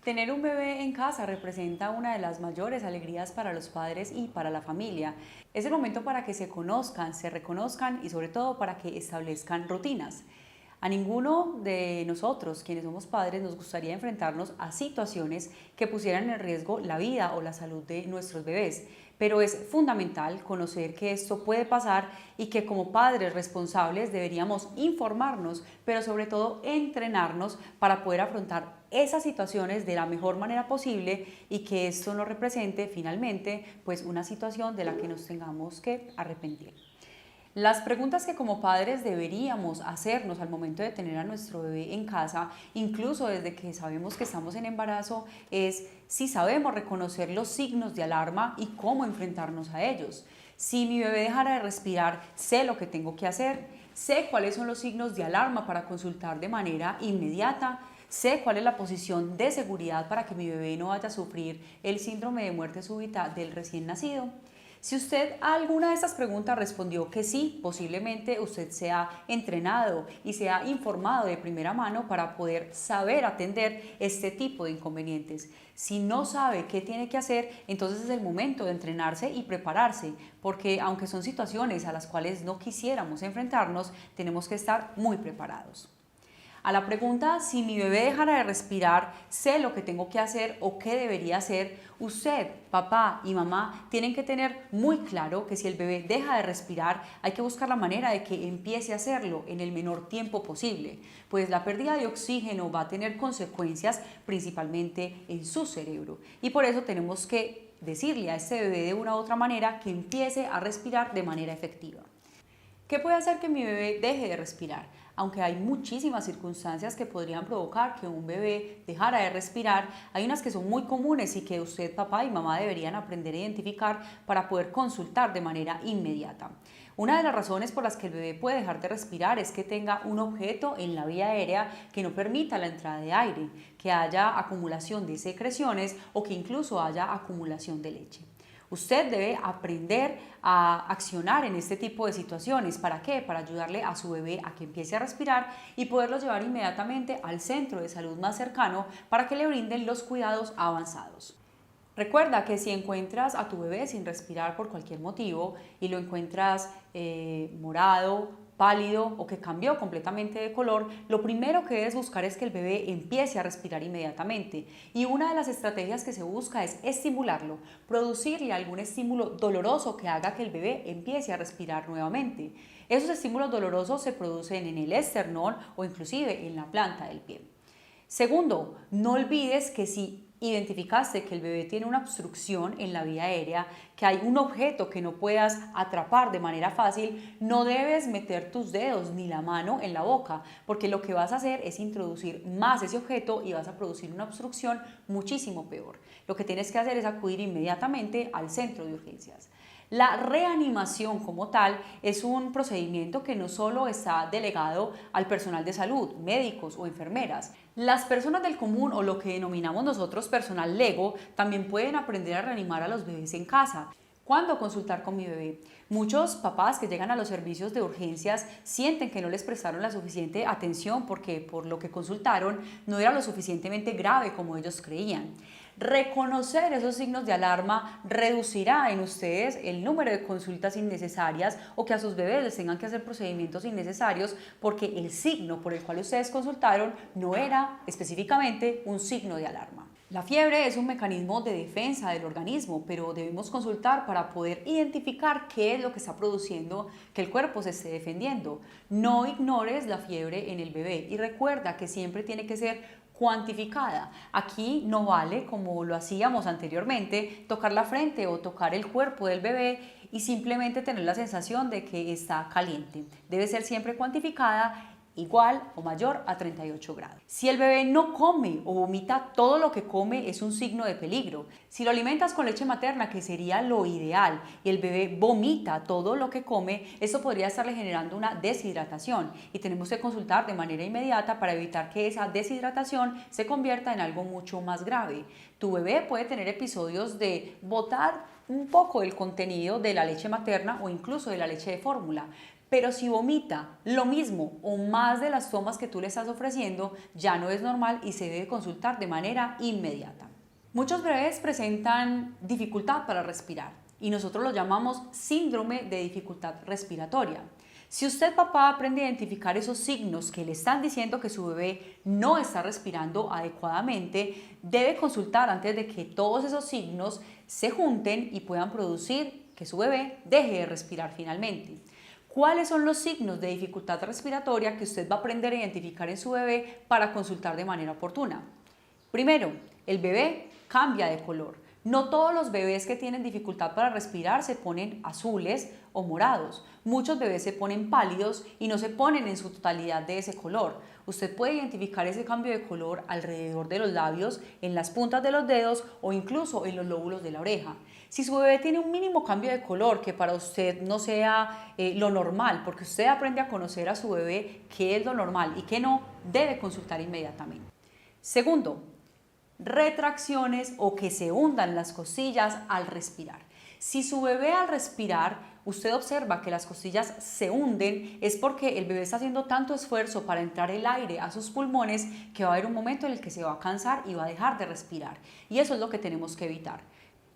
Tener un bebé en casa representa una de las mayores alegrías para los padres y para la familia. Es el momento para que se conozcan, se reconozcan y sobre todo para que establezcan rutinas. A ninguno de nosotros, quienes somos padres, nos gustaría enfrentarnos a situaciones que pusieran en riesgo la vida o la salud de nuestros bebés, pero es fundamental conocer que esto puede pasar y que como padres responsables deberíamos informarnos, pero sobre todo entrenarnos para poder afrontar esas situaciones de la mejor manera posible y que esto no represente finalmente pues una situación de la que nos tengamos que arrepentir. Las preguntas que como padres deberíamos hacernos al momento de tener a nuestro bebé en casa, incluso desde que sabemos que estamos en embarazo, es si sabemos reconocer los signos de alarma y cómo enfrentarnos a ellos. Si mi bebé dejara de respirar, sé lo que tengo que hacer, sé cuáles son los signos de alarma para consultar de manera inmediata, sé cuál es la posición de seguridad para que mi bebé no vaya a sufrir el síndrome de muerte súbita del recién nacido. Si usted a alguna de estas preguntas respondió que sí, posiblemente usted se ha entrenado y se ha informado de primera mano para poder saber atender este tipo de inconvenientes. Si no sabe qué tiene que hacer, entonces es el momento de entrenarse y prepararse, porque aunque son situaciones a las cuales no quisiéramos enfrentarnos, tenemos que estar muy preparados. A la pregunta si mi bebé dejara de respirar, sé lo que tengo que hacer o qué debería hacer, usted, papá y mamá tienen que tener muy claro que si el bebé deja de respirar, hay que buscar la manera de que empiece a hacerlo en el menor tiempo posible, pues la pérdida de oxígeno va a tener consecuencias principalmente en su cerebro y por eso tenemos que decirle a este bebé de una u otra manera que empiece a respirar de manera efectiva. ¿Qué puede hacer que mi bebé deje de respirar? Aunque hay muchísimas circunstancias que podrían provocar que un bebé dejara de respirar, hay unas que son muy comunes y que usted, papá y mamá, deberían aprender a identificar para poder consultar de manera inmediata. Una de las razones por las que el bebé puede dejar de respirar es que tenga un objeto en la vía aérea que no permita la entrada de aire, que haya acumulación de secreciones o que incluso haya acumulación de leche. Usted debe aprender a accionar en este tipo de situaciones. ¿Para qué? Para ayudarle a su bebé a que empiece a respirar y poderlo llevar inmediatamente al centro de salud más cercano para que le brinden los cuidados avanzados. Recuerda que si encuentras a tu bebé sin respirar por cualquier motivo y lo encuentras morado, pálido o que cambió completamente de color, lo primero que debes buscar es que el bebé empiece a respirar inmediatamente. Y una de las estrategias que se busca es estimularlo, producirle algún estímulo doloroso que haga que el bebé empiece a respirar nuevamente. Esos estímulos dolorosos se producen en el esternón o inclusive en la planta del pie. Segundo, no olvides que si identificaste que el bebé tiene una obstrucción en la vía aérea, que hay un objeto que no puedas atrapar de manera fácil, no debes meter tus dedos ni la mano en la boca, porque lo que vas a hacer es introducir más ese objeto y vas a producir una obstrucción muchísimo peor. Lo que tienes que hacer es acudir inmediatamente al centro de urgencias. La reanimación como tal es un procedimiento que no solo está delegado al personal de salud, médicos o enfermeras. Las personas del común o lo que denominamos nosotros personal lego también pueden aprender a reanimar a los bebés en casa. ¿Cuándo consultar con mi bebé? Muchos papás que llegan a los servicios de urgencias sienten que no les prestaron la suficiente atención porque por lo que consultaron no era lo suficientemente grave como ellos creían. Reconocer esos signos de alarma reducirá en ustedes el número de consultas innecesarias o que a sus bebés les tengan que hacer procedimientos innecesarios porque el signo por el cual ustedes consultaron no era específicamente un signo de alarma. La fiebre es un mecanismo de defensa del organismo, pero debemos consultar para poder identificar qué es lo que está produciendo que el cuerpo se esté defendiendo. No ignores la fiebre en el bebé y recuerda que siempre tiene que ser cuantificada. Aquí no vale, como lo hacíamos anteriormente, tocar la frente o tocar el cuerpo del bebé y simplemente tener la sensación de que está caliente. Debe ser siempre cuantificada igual o mayor a 38 grados. Si el bebé no come o vomita todo lo que come es un signo de peligro. Si lo alimentas con leche materna, que sería lo ideal, y el bebé vomita todo lo que come, eso podría estarle generando una deshidratación y tenemos que consultar de manera inmediata para evitar que esa deshidratación se convierta en algo mucho más grave. Tu bebé puede tener episodios de botar un poco del contenido de la leche materna o incluso de la leche de fórmula, Pero si vomita lo mismo o más de las tomas que tú le estás ofreciendo, ya no es normal y se debe consultar de manera inmediata. Muchos bebés presentan dificultad para respirar y nosotros lo llamamos síndrome de dificultad respiratoria. Si usted, papá, aprende a identificar esos signos que le están diciendo que su bebé no está respirando adecuadamente, debe consultar antes de que todos esos signos se junten y puedan producir que su bebé deje de respirar finalmente. ¿Cuáles son los signos de dificultad respiratoria que usted va a aprender a identificar en su bebé para consultar de manera oportuna? Primero, el bebé cambia de color. No todos los bebés que tienen dificultad para respirar se ponen azules o morados. Muchos bebés se ponen pálidos y no se ponen en su totalidad de ese color. Usted puede identificar ese cambio de color alrededor de los labios, en las puntas de los dedos o incluso en los lóbulos de la oreja. Si su bebé tiene un mínimo cambio de color que para usted no sea lo normal, porque usted aprende a conocer a su bebé qué es lo normal y qué no, debe consultar inmediatamente. Segundo, retracciones o que se hundan las costillas al respirar. Si su bebé al respirar, usted observa que las costillas se hunden, es porque el bebé está haciendo tanto esfuerzo para entrar el aire a sus pulmones que va a haber un momento en el que se va a cansar y va a dejar de respirar. Y eso es lo que tenemos que evitar.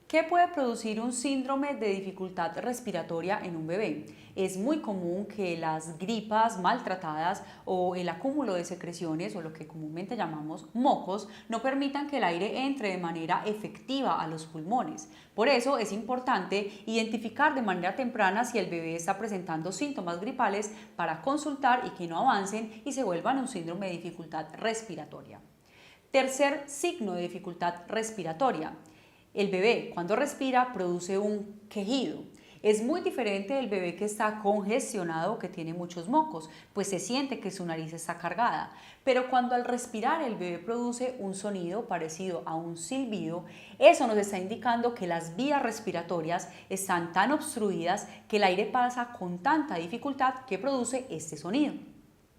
¿Qué puede producir un síndrome de dificultad respiratoria en un bebé? Es muy común que las gripas maltratadas o el acúmulo de secreciones o lo que comúnmente llamamos mocos no permitan que el aire entre de manera efectiva a los pulmones. Por eso es importante identificar de manera temprana si el bebé está presentando síntomas gripales para consultar y que no avancen y se vuelvan un síndrome de dificultad respiratoria. Tercer signo de dificultad respiratoria. El bebé cuando respira produce un quejido. Es muy diferente del bebé que está congestionado o que tiene muchos mocos, pues se siente que su nariz está cargada. Pero cuando al respirar el bebé produce un sonido parecido a un silbido, eso nos está indicando que las vías respiratorias están tan obstruidas que el aire pasa con tanta dificultad que produce este sonido.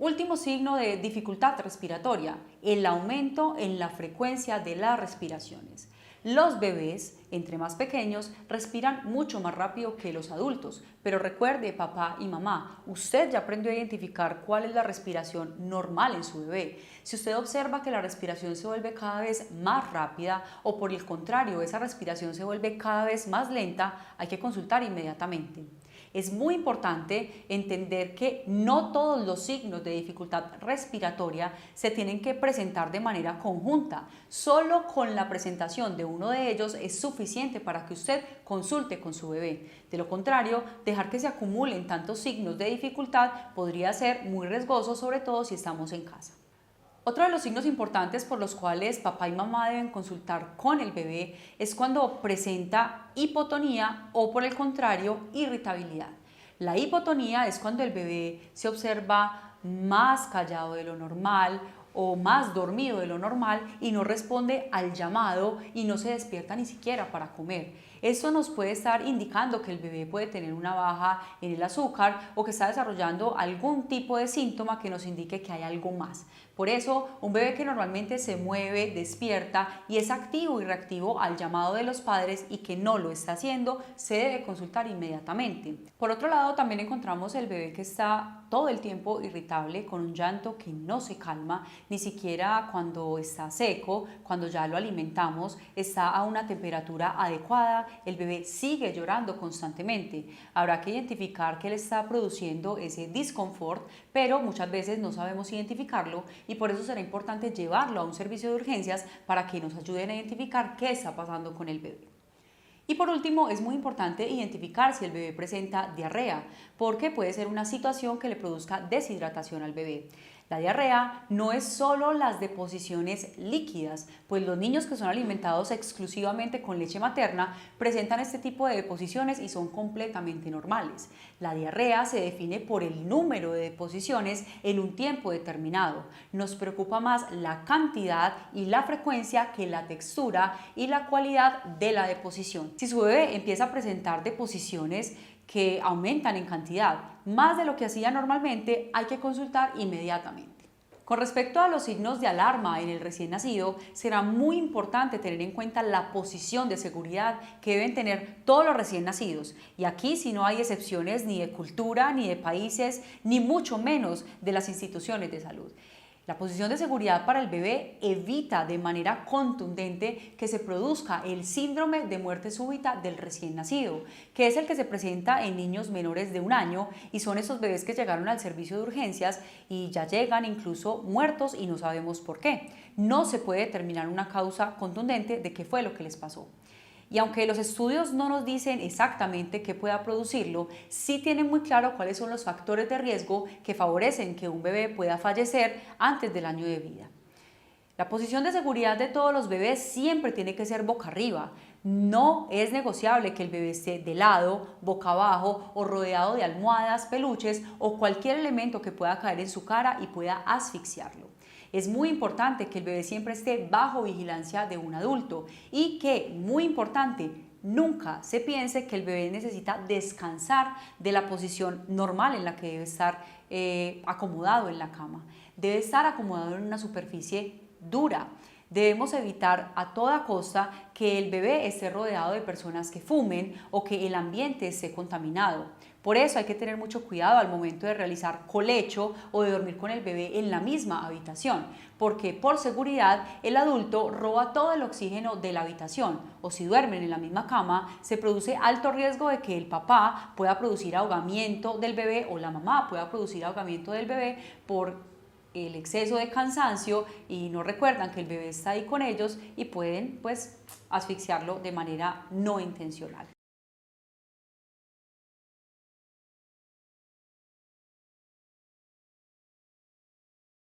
Último signo de dificultad respiratoria, el aumento en la frecuencia de las respiraciones. Los bebés, entre más pequeños, respiran mucho más rápido que los adultos, pero recuerde, papá y mamá, usted ya aprendió a identificar cuál es la respiración normal en su bebé. Si usted observa que la respiración se vuelve cada vez más rápida o por el contrario, esa respiración se vuelve cada vez más lenta, hay que consultar inmediatamente. Es muy importante entender que no todos los signos de dificultad respiratoria se tienen que presentar de manera conjunta. Solo con la presentación de uno de ellos es suficiente para que usted consulte con su bebé. De lo contrario, dejar que se acumulen tantos signos de dificultad podría ser muy riesgoso, sobre todo si estamos en casa. Otro de los signos importantes por los cuales papá y mamá deben consultar con el bebé es cuando presenta hipotonía o, por el contrario, irritabilidad. La hipotonía es cuando el bebé se observa más callado de lo normal o más dormido de lo normal y no responde al llamado y no se despierta ni siquiera para comer. Esto nos puede estar indicando que el bebé puede tener una baja en el azúcar o que está desarrollando algún tipo de síntoma que nos indique que hay algo más. Por eso, un bebé que normalmente se mueve, despierta y es activo y reactivo al llamado de los padres y que no lo está haciendo, se debe consultar inmediatamente. Por otro lado, también encontramos el bebé que está todo el tiempo irritable, con un llanto que no se calma, ni siquiera cuando está seco, cuando ya lo alimentamos, está a una temperatura adecuada, el bebé sigue llorando constantemente. Habrá que identificar qué le está produciendo ese disconfort, pero muchas veces no sabemos identificarlo y por eso será importante llevarlo a un servicio de urgencias para que nos ayuden a identificar qué está pasando con el bebé. Y por último, es muy importante identificar si el bebé presenta diarrea, porque puede ser una situación que le produzca deshidratación al bebé. La diarrea no es solo las deposiciones líquidas, pues los niños que son alimentados exclusivamente con leche materna presentan este tipo de deposiciones y son completamente normales. La diarrea se define por el número de deposiciones en un tiempo determinado. Nos preocupa más la cantidad y la frecuencia que la textura y la cualidad de la deposición. Si su bebé empieza a presentar deposiciones que aumentan en cantidad más de lo que hacía normalmente, hay que consultar inmediatamente. Con respecto a los signos de alarma en el recién nacido, será muy importante tener en cuenta la posición de seguridad que deben tener todos los recién nacidos. Y aquí sí no hay excepciones ni de cultura, ni de países, ni mucho menos de las instituciones de salud. La posición de seguridad para el bebé evita de manera contundente que se produzca el síndrome de muerte súbita del recién nacido, que es el que se presenta en niños menores de 1 año y son esos bebés que llegaron al servicio de urgencias y ya llegan incluso muertos y no sabemos por qué. No se puede determinar una causa contundente de qué fue lo que les pasó. Y aunque los estudios no nos dicen exactamente qué pueda producirlo, sí tienen muy claro cuáles son los factores de riesgo que favorecen que un bebé pueda fallecer antes del año de vida. La posición de seguridad de todos los bebés siempre tiene que ser boca arriba. No es negociable que el bebé esté de lado, boca abajo o rodeado de almohadas, peluches o cualquier elemento que pueda caer en su cara y pueda asfixiarlo. Es muy importante que el bebé siempre esté bajo vigilancia de un adulto y que, muy importante, nunca se piense que el bebé necesita descansar de la posición normal en la que debe estar acomodado en la cama. Debe estar acomodado en una superficie dura. Debemos evitar a toda costa que el bebé esté rodeado de personas que fumen o que el ambiente esté contaminado. Por eso hay que tener mucho cuidado al momento de realizar colecho o de dormir con el bebé en la misma habitación, porque por seguridad el adulto roba todo el oxígeno de la habitación, o si duermen en la misma cama se produce alto riesgo de que el papá pueda producir ahogamiento del bebé o la mamá pueda producir ahogamiento del bebé por el exceso de cansancio y no recuerdan que el bebé está ahí con ellos y pueden asfixiarlo de manera no intencional.